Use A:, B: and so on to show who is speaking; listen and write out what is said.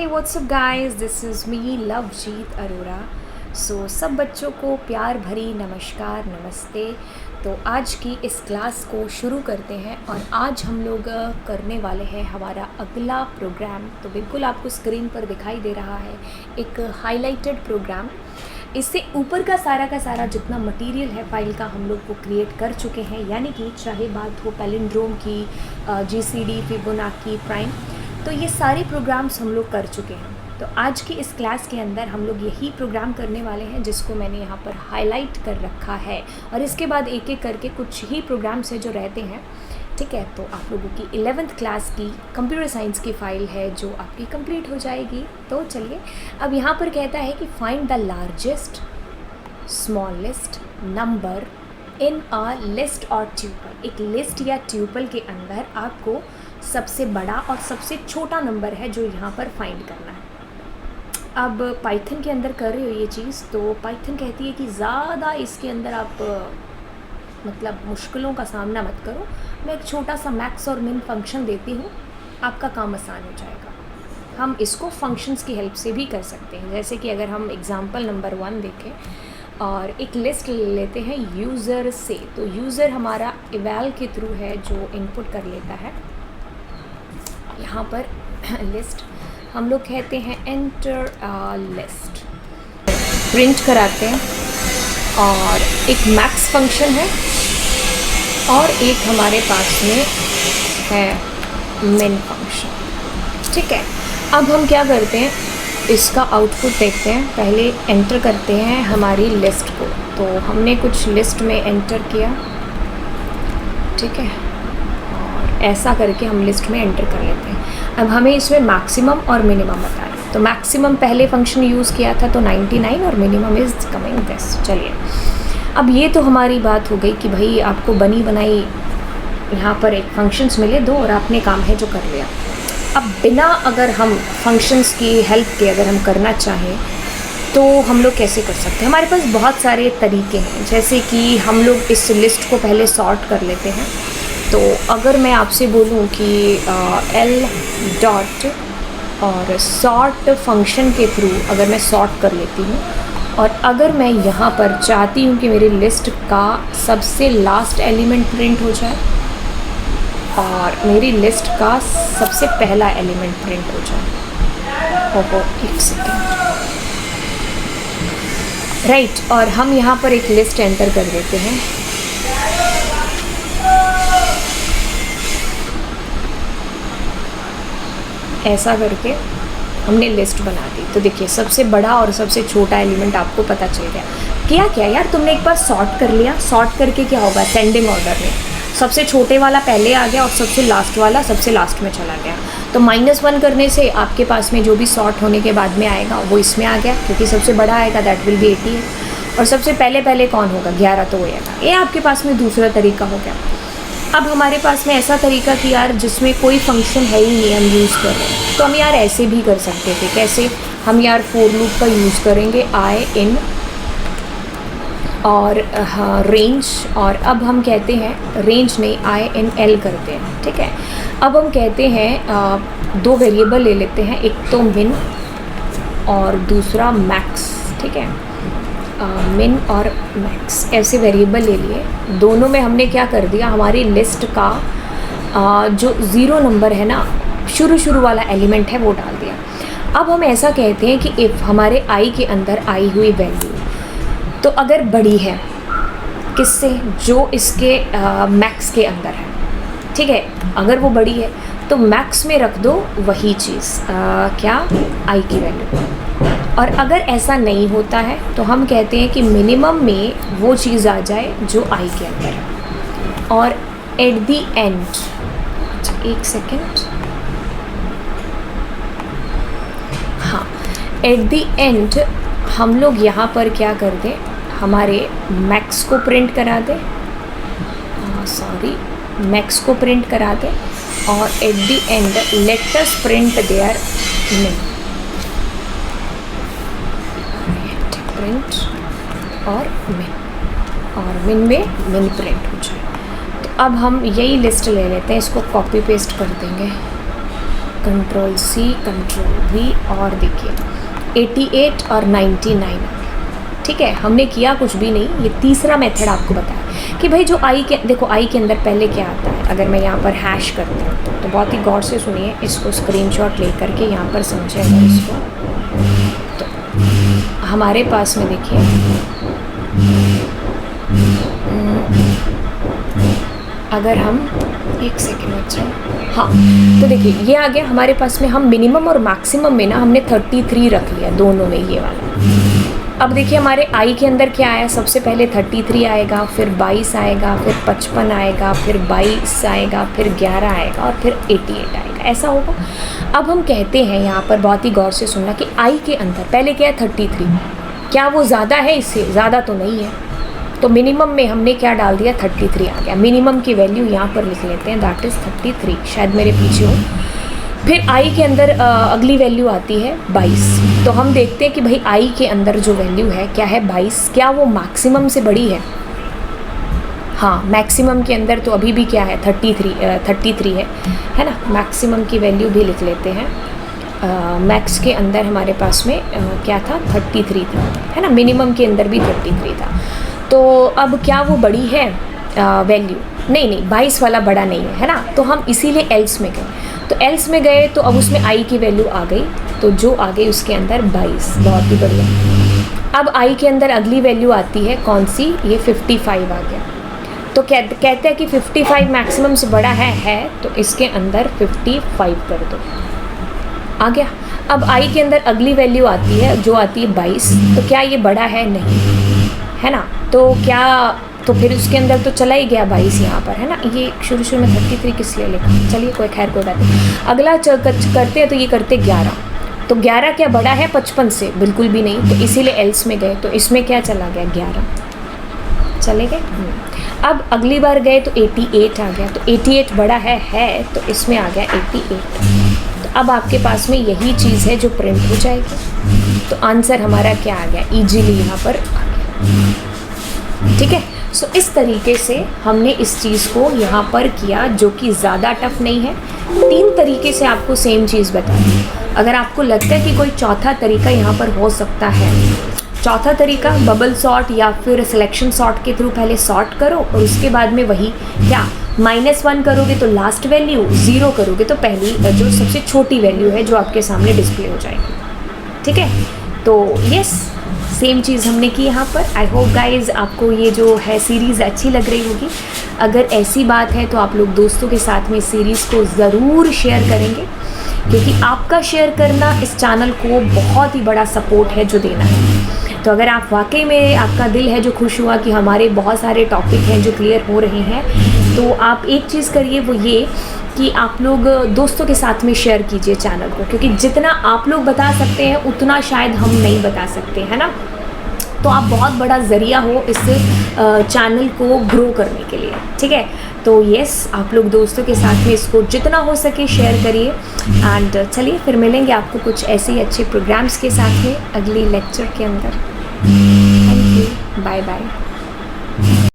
A: What's up guys, this is me Lovejeet Arora. सब बच्चों को प्यार भरी नमस्कार, नमस्ते। तो आज की इस क्लास को शुरू करते हैं और आज हम लोग करने वाले हैं हमारा अगला प्रोग्राम। तो बिल्कुल आपको स्क्रीन पर दिखाई दे रहा है एक हाईलाइटेड प्रोग्राम। इससे ऊपर का सारा जितना मटेरियल है फाइल का हम लोग वो क्रिएट कर चुके हैं, यानी कि चाहे बात हो पैलिंड्रोम की, जीसीडी, फिबोनाची, प्राइम, तो ये सारे प्रोग्राम्स हम लोग कर चुके हैं। तो आज की इस क्लास के अंदर हम लोग यही प्रोग्राम करने वाले हैं जिसको मैंने यहाँ पर हाईलाइट कर रखा है, और इसके बाद एक एक करके कुछ ही प्रोग्राम्स हैं जो रहते हैं। ठीक है, तो आप लोगों की 11th क्लास की कंप्यूटर साइंस की फ़ाइल है जो आपकी कंप्लीट हो जाएगी। तो चलिए, अब यहाँ पर कहता है कि find the largest smallest number in a list और ट्यूपल। एक लिस्ट या ट्यूपल के अंदर आपको सबसे बड़ा और सबसे छोटा नंबर है जो यहाँ पर फाइंड करना है। अब पाइथन के अंदर कर रहे हो ये चीज़, तो पाइथन कहती है कि ज़्यादा इसके अंदर आप मतलब मुश्किलों का सामना मत करो। मैं एक छोटा सा मैक्स और मिन फंक्शन देती हूँ, आपका काम आसान हो जाएगा। हम इसको फंक्शंस की हेल्प से भी कर सकते हैं। जैसे कि अगर हम एग्जांपल नंबर 1 देखें और एक लिस्ट ले लेते हैं यूज़र से, तो यूज़र हमारा इवैल के थ्रू है जो इनपुट कर लेता है। यहाँ पर लिस्ट हम लोग कहते हैं एंटर लिस्ट, प्रिंट कराते हैं, और एक मैक्स फंक्शन है और एक हमारे पास में है मिन फंक्शन। ठीक है, अब हम क्या करते हैं, इसका आउटपुट देखते हैं। पहले एंटर करते हैं हमारी लिस्ट को, तो हमने कुछ लिस्ट में एंटर किया। ठीक है, ऐसा करके हम लिस्ट में एंटर कर लेते हैं। अब हमें इसमें मैक्सिमम और मिनिमम बताएं, तो मैक्सिमम पहले फंक्शन यूज़ किया था तो 99, और मिनिमम इज़ कमिंग दिस। चलिए, अब ये तो हमारी बात हो गई कि भाई आपको बनी बनाई यहाँ पर एक फंक्शंस मिले दो और आपने काम है जो कर लिया। अब बिना अगर हम फंक्शंस की हेल्प के अगर हम करना चाहें तो हम लोग कैसे कर सकते हैं? हमारे पास बहुत सारे तरीके हैं। जैसे कि हम लोग इस लिस्ट को पहले सॉर्ट कर लेते हैं। तो अगर मैं आपसे बोलूं कि एल डॉट और सॉर्ट फंक्शन के थ्रू अगर मैं सॉर्ट कर लेती हूँ, और अगर मैं यहाँ पर चाहती हूँ कि मेरी लिस्ट का सबसे लास्ट एलिमेंट प्रिंट हो जाए और मेरी लिस्ट का सबसे पहला एलिमेंट प्रिंट हो जाए। ओहो, एक सेकेंड, राइट। और हम यहाँ पर एक लिस्ट एंटर कर देते हैं। ऐसा करके हमने लिस्ट बना दी। तो देखिए, सबसे बड़ा और सबसे छोटा एलिमेंट आपको पता चल गया। क्या यार, तुमने एक बार सॉर्ट कर लिया। सॉर्ट करके क्या होगा, सेंडिंग ऑर्डर में सबसे छोटे वाला पहले आ गया और सबसे लास्ट वाला सबसे लास्ट में चला गया। तो -1 करने से आपके पास में जो भी सॉर्ट होने के बाद में आएगा वो इसमें आ गया, क्योंकि सबसे बड़ा आएगा दैट विल बी 88, और सबसे पहले कौन होगा, 11, तो होएगा। ये आपके पास में दूसरा तरीका हो गया। अब हमारे पास में ऐसा तरीका कि यार जिसमें कोई फंक्शन है ही नहीं, हम यूज़ कर रहे हैं, तो हम यार ऐसे भी कर सकते थे। कैसे? हम यार फॉर लूप का यूज़ करेंगे, आई इन और हाँ रेंज, और अब हम कहते हैं रेंज नहीं, आई इन एल करते हैं। ठीक है, अब हम कहते हैं 2 वेरिएबल ले लेते हैं, एक तो मिन और दूसरा मैक्स। ठीक है, मिन और मैक्स ऐसे वेरिएबल ले लिए। दोनों में हमने क्या कर दिया, हमारी लिस्ट का जो 0 नंबर है ना, शुरू वाला एलिमेंट है, वो डाल दिया। अब हम ऐसा कहते हैं कि इफ़ हमारे आई के अंदर आई हुई वैल्यू तो अगर बड़ी है किससे, जो इसके मैक्स के अंदर है, ठीक है, अगर वो बड़ी है तो मैक्स में रख दो वही चीज़, क्या, आई की वैल्यू। और अगर ऐसा नहीं होता है तो हम कहते हैं कि मिनिमम में वो चीज़ आ जाए जो आई के अंदर है। और एट दी एंड, अच्छा एक सेकेंड, हाँ, एट दी एंड हम लोग यहाँ पर क्या कर दें, हमारे मैक्स को प्रिंट करा दें। सॉरी मैक्स को प्रिंट करा दें और at the end let us print there min, print और मिन में मिन प्रिंट हो जाए। तो अब हम यही लिस्ट ले लेते हैं, इसको कॉपी पेस्ट कर देंगे, कंट्रोल सी कंट्रोल वी, और देखिए 88 और 99। ठीक है, हमने किया कुछ भी नहीं, ये तीसरा मेथड आपको बताया कि भाई जो आई के, देखो आई के अंदर पहले क्या आता है। अगर मैं यहाँ पर हैश करती हूँ तो बहुत ही गौर से सुनिए, इसको स्क्रीनशॉट ले करके यहाँ पर समझे अगर इसको, तो हमारे पास में देखिए अगर हम एक सेकेंड अच्छा, हाँ तो देखिए ये आ गया हमारे पास में। हम मिनिमम और मैक्सिमम में ना हमने 33 रख लिया दोनों में, ये वाला। अब देखिए हमारे आई के अंदर क्या आया, सबसे पहले 33 आएगा, फिर 22 आएगा, फिर 55 आएगा, फिर 22 आएगा, फिर 11 आएगा और फिर 88 आएगा, ऐसा होगा। अब हम कहते हैं यहाँ पर बहुत ही गौर से सुनना कि आई के अंदर पहले क्या है 33, क्या वो ज़्यादा है, इससे ज़्यादा तो नहीं है, तो मिनिमम में हमने क्या डाल दिया 33 आ गया। मिनिमम की वैल्यू यहाँ पर लिख लेते हैं, दैट इज़ 33, शायद मेरे पीछे हो। फिर आई के अंदर अगली वैल्यू आती है 22, तो हम देखते हैं कि भाई आई के अंदर जो वैल्यू है क्या है 22, क्या वो मैक्सिमम से बड़ी है। हाँ, मैक्सिमम के अंदर तो अभी भी क्या है 33 है ना। मैक्सिमम की वैल्यू भी लिख लेते हैं, मैक्स के अंदर हमारे पास में क्या था 33 था, है ना। मिनिमम के अंदर भी 33 था। तो अब क्या वो बड़ी है वैल्यू? नहीं, 22 वाला बड़ा नहीं है ना। तो हम इसीलिए एल्स में गए, तो एल्स में गए तो अब उसमें आई की वैल्यू आ गई, तो जो आ गई उसके अंदर 22, बहुत ही बढ़िया। अब आई के अंदर अगली वैल्यू आती है कौन सी, ये 55 आ गया। तो कहते हैं कि 55 मैक्सिमम से बड़ा है, तो इसके अंदर 55 कर दो, आ गया। अब आई के अंदर अगली वैल्यू आती है जो आती है 22, तो क्या ये बड़ा है? नहीं, है ना। तो क्या, तो फिर उसके अंदर तो चला ही गया 22 यहाँ पर, है ना। ये शुरू में 33 किस लिए लिखा, चलिए कोई खैर कोई बात नहीं। अगला करते हैं तो ये करते 11, तो 11 क्या बड़ा है 55 से? बिल्कुल भी नहीं, तो इसीलिए एल्स में गए, तो इसमें क्या चला गया 11 चले गए। अब अगली बार गए तो 88 आ गया, तो 88 बड़ा है, तो इसमें आ गया 88। तो अब आपके पास में यही चीज़ है जो प्रिंट हो जाएगी, तो आंसर हमारा क्या आ गया, ईजिली यहाँ पर आ गया। ठीक है, सो इस तरीके से हमने इस चीज़ को यहाँ पर किया, जो कि ज़्यादा टफ नहीं है। 3 तरीके से आपको सेम चीज़ बताई। अगर आपको लगता है कि कोई चौथा तरीका यहाँ पर हो सकता है, चौथा तरीका बबल सॉर्ट या फिर सिलेक्शन सॉर्ट के थ्रू पहले सॉर्ट करो और उसके बाद में वही क्या -1 करोगे तो लास्ट वैल्यू, 0 करोगे तो पहली जो सबसे छोटी वैल्यू है जो आपके सामने डिस्प्ले हो जाएगी। ठीक है, तो यस, सेम चीज़ हमने की यहाँ पर। आई होप गाइज आपको ये जो है सीरीज़ अच्छी लग रही होगी। अगर ऐसी बात है तो आप लोग दोस्तों के साथ में इस सीरीज़ को ज़रूर शेयर करेंगे, क्योंकि आपका शेयर करना इस चैनल को बहुत ही बड़ा सपोर्ट है जो देना है। तो अगर आप वाकई में, आपका दिल है जो खुश हुआ कि हमारे बहुत सारे टॉपिक हैं जो क्लियर हो रहे हैं, तो आप एक चीज़ करिए, वो ये कि आप लोग दोस्तों के साथ में शेयर कीजिए चैनल को, क्योंकि जितना आप लोग बता सकते हैं उतना शायद हम नहीं बता सकते, है ना। तो आप बहुत बड़ा ज़रिया हो इस चैनल को ग्रो करने के लिए। ठीक है, तो यस, आप लोग दोस्तों के साथ में इसको जितना हो सके शेयर करिए। एंड चलिए फिर मिलेंगे आपको कुछ ऐसे ही अच्छे प्रोग्राम्स के साथ में अगली लेक्चर के अंदर। Thank you, bye bye.